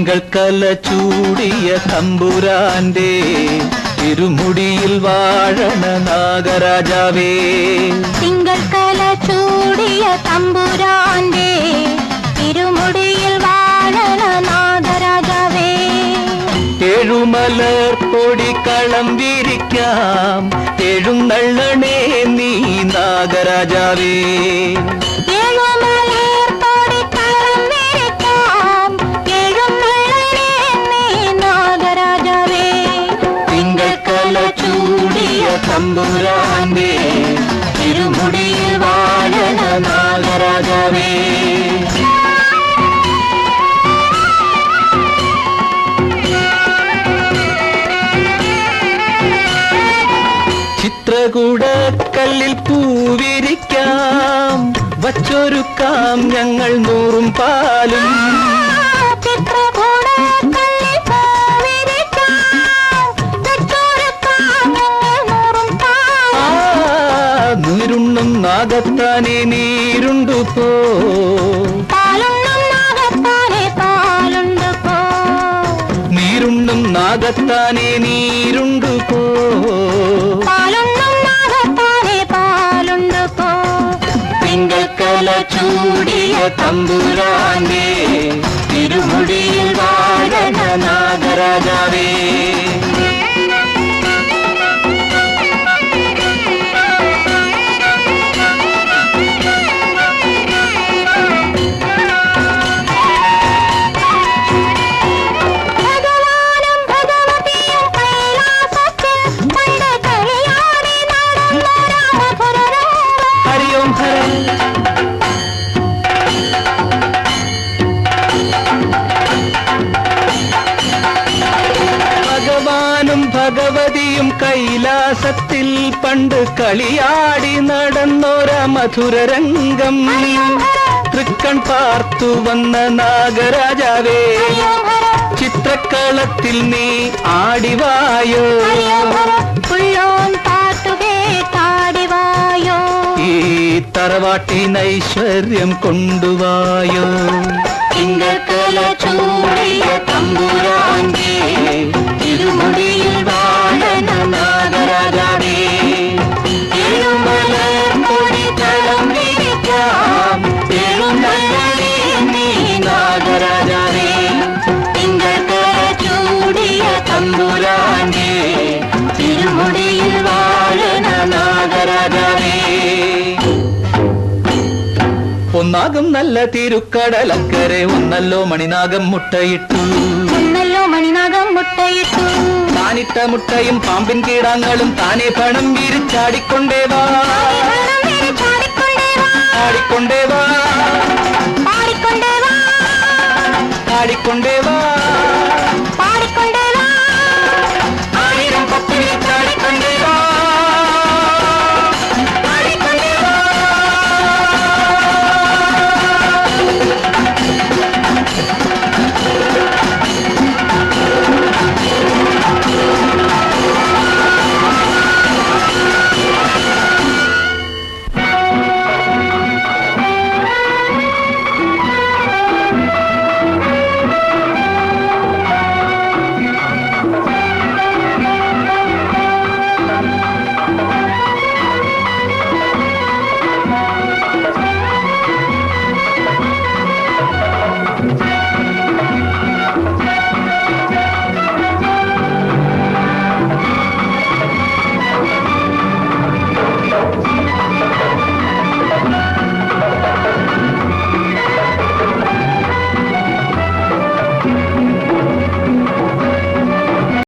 തിങ്കൾ ചൂടിയ തമ്പുരാന്റെ തിരുമുടിയിൽ വാഴണ നാഗരാജാവേ. തിങ്കൾ ചൂടിയ തമ്പുരാന്റെ തിരുമുടിയിൽ വാഴണ നാഗരാജാവേ. ഏഴുമലർ പൊടിക്കളം വിരിക്കാം എഴുന്നള്ളണേ നീ നാഗരാജാവേ. തമ്പുരാന്റെ തിരുമുടിയിൽ വാഴണ നാഗരാജാവേ. ചിത്രകൂടക്കല്ലിൽ പൂവിരിക്കാം വച്ചൊരുക്കാം ഞങ്ങൾ നൂറും പാലും. നീരുണ്ണും നാഗത്താനെ നീരുണ്ടു പോ. നീരുണ്ണും നാഗത്താനെ നീരുണ്ടു പോ. തിങ്കൾ ചൂടിയ തമ്പുരാന്റെ തിരുമുടിയിൽ വാഴണ നാഗരാജാവേ. ഭഗവാനും ഭഗവതിയും കൈലാസത്തിൽ പണ്ട് കളിയാടി നടന്നൊര മധുരരംഗം തൃക്കൺ പാർത്തു വന്ന നാഗരാജാവേ. ചിത്രക്കളത്തിൽ നീ ആടിവായോ. ഈ തറവാട്ടിനൈശ്വര്യം കൊണ്ടുവായോ. തിങ്കൾ ചൂടിയ തമ്പുരാന്റെ തിരുമുടിയിൽ വാഴണ നാഗരാജാവേ. എഴുമലർ പൊടിക്കളം വിരിക്കാം എഴുന്നള്ളണേ നീ നാഗരാജാവേ. തിങ്കൾ ചൂടിയ തമ്പുരാന്റെ തിരുമുടിയിൽ വാഴണ നാഗരാജാവേ. ഒന്നാകും നല്ല തിരുക്കടലക്കരെ ഒന്നല്ലോ മണിനാഗം മുട്ടയിട്ടു. താനിട്ട മുട്ടയും പാമ്പിൻ കീടാങ്ങളും താനെ പണം വിരിച്ചാടിക്കൊണ്ടേവാ. ആടിക്കൊണ്ടേവാ.